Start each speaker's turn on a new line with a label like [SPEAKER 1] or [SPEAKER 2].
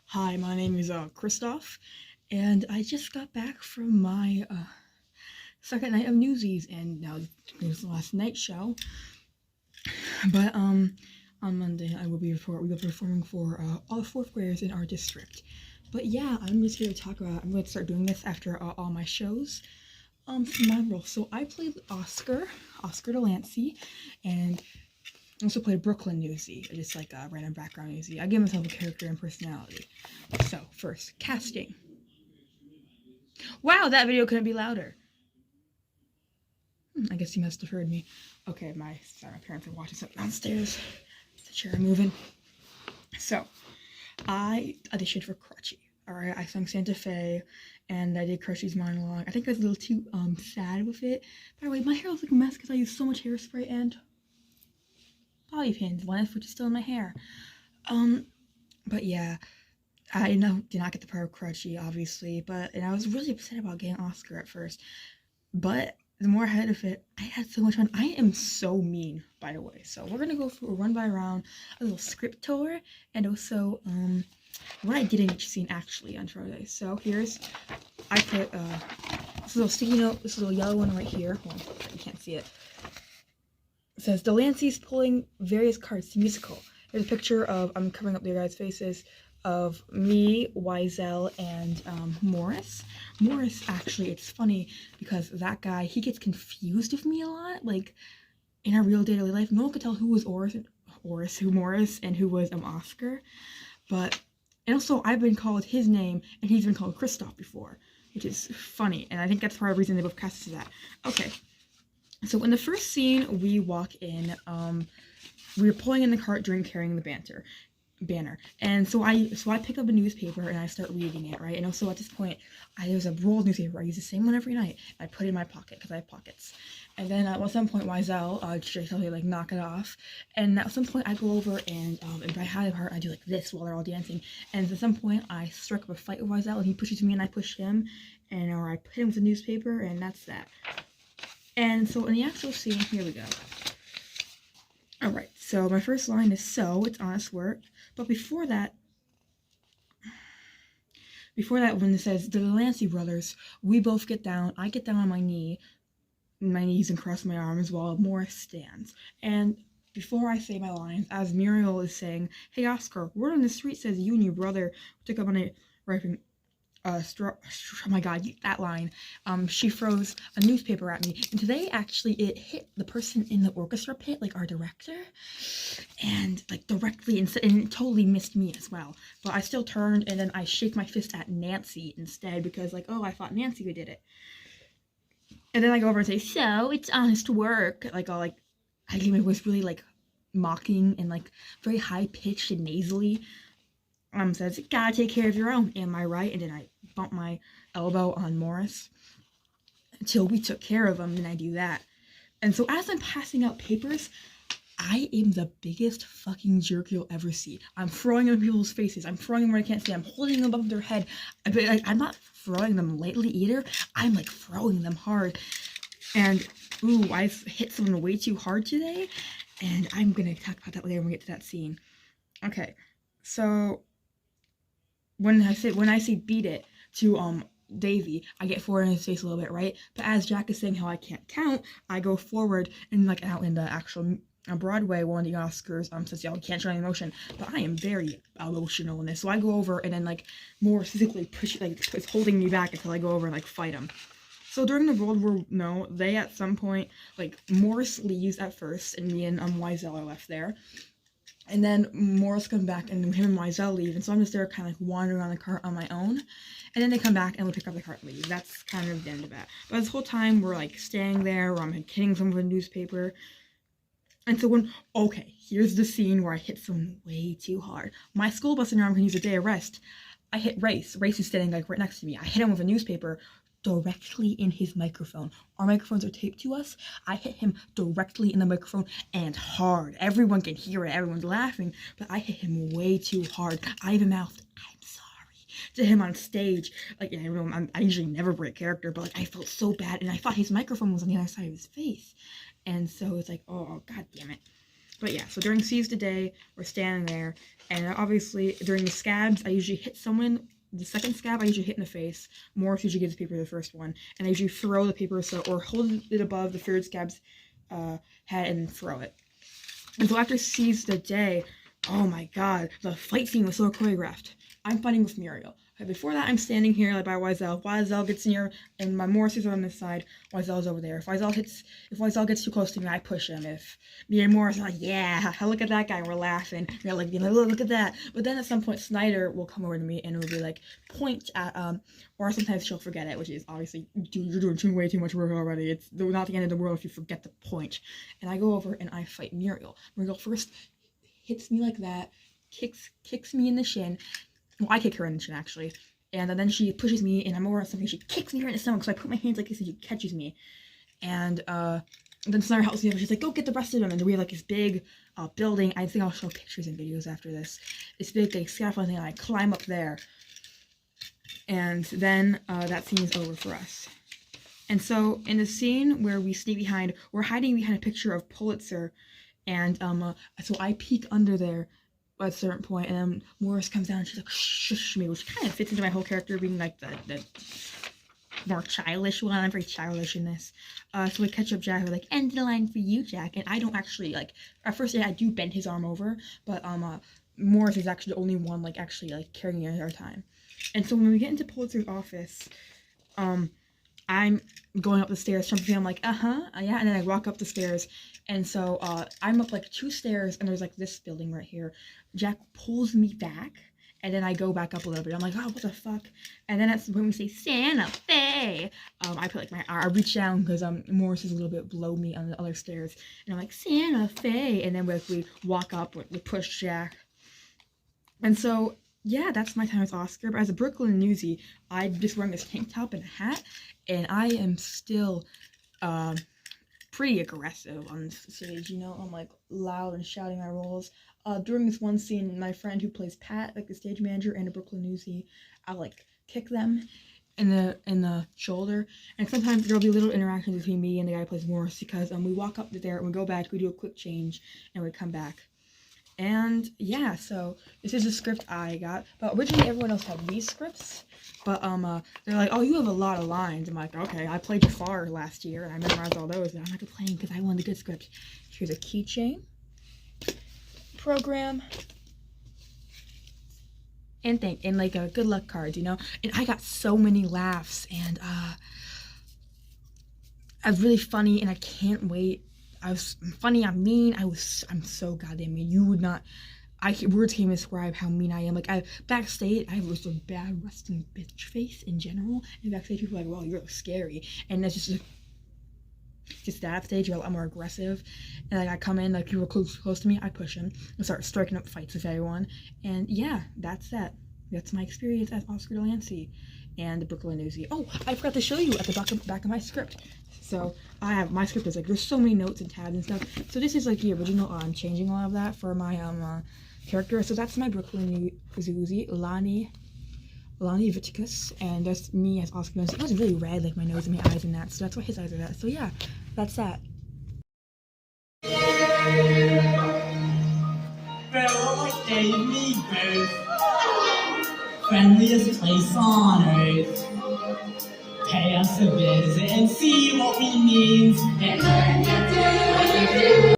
[SPEAKER 1] Hi, my name is Christoph, and I just got back from my second night of Newsies, and now it was the last night show. But on Monday we will be performing for all the fourth graders in our district. But yeah, I'm just here to talk about. I'm going to start doing this after all my shows. For my role, so I played Oscar Delancey, and I also played Brooklyn Newsy, just like a random background Newsy. I give myself a character and personality. So first, casting. Wow, that video couldn't be louder. I guess you must have heard me. Okay, my parents are watching something downstairs. The chair moving. So, I auditioned for Crutchy. Alright, I sung Santa Fe, and I did Crutchy's monologue. I think I was a little too sad with it. By the way, my hair looks like a mess because I used so much hairspray and bobby pins, one of which is still in my hair. But yeah, I did not get the part of Crutchy, obviously, and I was really upset about getting Oscar at first. But the more I had of it, I had so much fun. I am so mean, by the way. So we're gonna go for a run by round, a little script tour, and also what I did in each scene actually on Friday. So I put this little sticky note, this little yellow one right here. Well, you can't see it. It says delancey's pulling various cards to musical. There's a picture of, I'm covering up the guys' faces, of me, Wiesel, and Morris. Morris, actually, it's funny because that guy, he gets confused with me a lot. Like, in our real daily life, no one could tell who was Morris, and who was Oscar. And also, I've been called his name, and he's been called Christoph before, which is funny, and I think that's part of the reason they both cast that. Okay, so in the first scene, we walk in, we were pulling in the cart during carrying the banner, and so I pick up a newspaper and I start reading it, right? And also at this point, there's a roll of newspaper. I use the same one every night. I put it in my pocket because I have pockets. And then at some point, Wiesel just tells me like knock it off. And at some point, I go over and if I have a part, I do like this while they're all dancing. And at some point, I strike up a fight with Wiesel, and he pushes me and I push him, or I put him with the newspaper, and that's that. And so in the actual scene, here we go. Alright, so my first line is so, it's honest work. But before that, when it says, the Delancey brothers, we both get down, I get down on my knees and cross my arms while Morris stands. And before I say my lines, as Muriel is saying, hey Oscar, word on the street says you and your brother took up on a rifle. Oh my god, that line. She throws a newspaper at me, and today actually it hit the person in the orchestra pit, like our director, and like directly, and it totally missed me as well. But I still turned, and then I shake my fist at Nancy instead because like, oh, I thought Nancy did it. And then I go over and say, so it's honest work. I gave my voice really like mocking and like very high pitched and nasally. Says, gotta take care of your own, am I right? And then I bump my elbow on Morris until we took care of him, and I do that. And so as I'm passing out papers, I am the biggest fucking jerk you'll ever see. I'm throwing them in people's faces. I'm throwing them where I can't see. I'm holding them above their head. But like, I'm not throwing them lightly either. I'm like throwing them hard. And ooh, I've hit someone way too hard today. And I'm gonna talk about that later when we get to that scene. Okay, so when I say beat it to Davy, I get forward in his face a little bit, right? But as Jack is saying how I can't count, I go forward and like out in the actual Broadway, one of the Oscars says y'all can't show any emotion, but I am very emotional in this. So I go over and then like more physically push, like it's holding me back until I go over and like fight him. So during the World War No, they at some point, like Morris leaves at first, and me and Wiesel are left there. And then Morris comes back, and him and Wiesel leave, and so I'm just there kind of like wandering around the cart on my own. And then they come back, and we pick up the cart and leave. That's kind of the end of that. But this whole time, we're like staying there, where I'm hitting someone with a newspaper. And so here's the scene where I hit someone way too hard. My school bus and arm can use a day of rest. I hit Race. Race is standing like right next to me. I hit him with a newspaper directly in his microphone. Our microphones are taped to us. I hit him directly in the microphone and hard. Everyone can hear it. Everyone's laughing, but I hit him way too hard. I even mouthed, I'm sorry, to him on stage. Like, I usually never break character, but like I felt so bad, and I thought his microphone was on the other side of his face. And so it's like, oh, god damn it. But yeah, so during Seize the Day, we're standing there, and obviously during the scabs, I usually hit someone. The second scab, I usually hit in the face. Morris usually gives the paper to the first one, and I usually throw the paper or hold it above the third scab's head and throw it. And so after Seize the Day, oh my god, the fight scene was so choreographed. I'm fighting with Muriel. Okay, before that, I'm standing here like by Wiesel. Wiesel gets near, and my Morris are on this side. Wiesel's over there. If Wiesel gets too close to me, I push him. If me and Morris are like, yeah, look at that guy, we're laughing. We're like, look at that. But then at some point, Snyder will come over to me and will be like, point at, or sometimes she'll forget it, which is obviously, dude, you're doing way too much work already. It's not the end of the world if you forget the point. And I go over and I fight Muriel. Muriel first hits me like that, kicks me in the shin. Well, I kick her in the shin, actually. And then she pushes me, and I'm over on something. She kicks me right in the stomach, so I put my hands like this, and she catches me. And then Snyder helps me up. She's like, go get the rest of them. And we have, like, this big building. I think I'll show pictures and videos after this. This big, like, scaffolding, and I climb up there. And then that scene is over for us. And so, in the scene where we sneak behind, we're hiding behind a picture of Pulitzer. And so I peek under there at a certain point, and then Morris comes down and she's like, shush me, which kind of fits into my whole character being like the more childish one. I'm very childish in this. So we catch up Jack, we're like, end the line for you, Jack. And I don't actually, like, at first I do bend his arm over, but Morris is actually the only one, like, actually, like, carrying the entire time. And so when we get into Pulitzer's office, I'm going up the stairs, jumping, I'm like, yeah, and then I walk up the stairs, and so, I'm up, like, 2 stairs, and there's, like, this building right here. Jack pulls me back, and then I go back up a little bit. I'm like, oh, what the fuck? And then that's when we say, Santa Fe! I put, like, I reach down, because, Morris is a little bit below me on the other stairs, and I'm like, Santa Fe! And then we walk up, we push Jack. And so, yeah, that's my time as Oscar. But as a Brooklyn newsie, I'm just wearing this tank top and a hat, and I am still pretty aggressive on this stage, you know? I'm like loud and shouting my roles. During this one scene, my friend who plays Pat, like the stage manager and a Brooklyn newsie, I'll like kick them in the shoulder, and sometimes there'll be little interactions between me and the guy who plays Morris, because we walk up there and we go back, we do a quick change, and we come back. And yeah, so this is the script I got, but originally everyone else had these scripts, but they're like, oh, you have a lot of lines. I'm like, okay, I played Jafar last year and I memorized all those, but I'm not complaining because I wanted a good script. Here's a keychain, program, and like a good luck cards, you know. And I got so many laughs, and I was really funny, and I can't wait. I was funny, I'm mean, I'm so goddamn mean. You would not, words can't describe how mean I am. Like, backstage, I was a bad resting bitch face in general, and backstage people are like, well, you're scary, and that's just that stage, you're a lot more aggressive, and like, I come in, like, people are close to me, I push them, and start striking up fights with everyone, and yeah, that's my experience as Oscar delancey and the Brooklyn newsie. Oh, I forgot to show you at the back of my script. So my script is like, there's so many notes and tabs and stuff. So this is like the original. I'm changing a lot of that for my character. So that's my Brooklyn newsie, Lonnie Viticus, and that's me as Oscar delancey. It was really red, like my nose and my eyes and that. So that's why his eyes are that. So yeah, that's that.
[SPEAKER 2] Well, what day you need, Boo? Friendliest place on earth. Pay us a visit and see what we need. And learn to do what you do.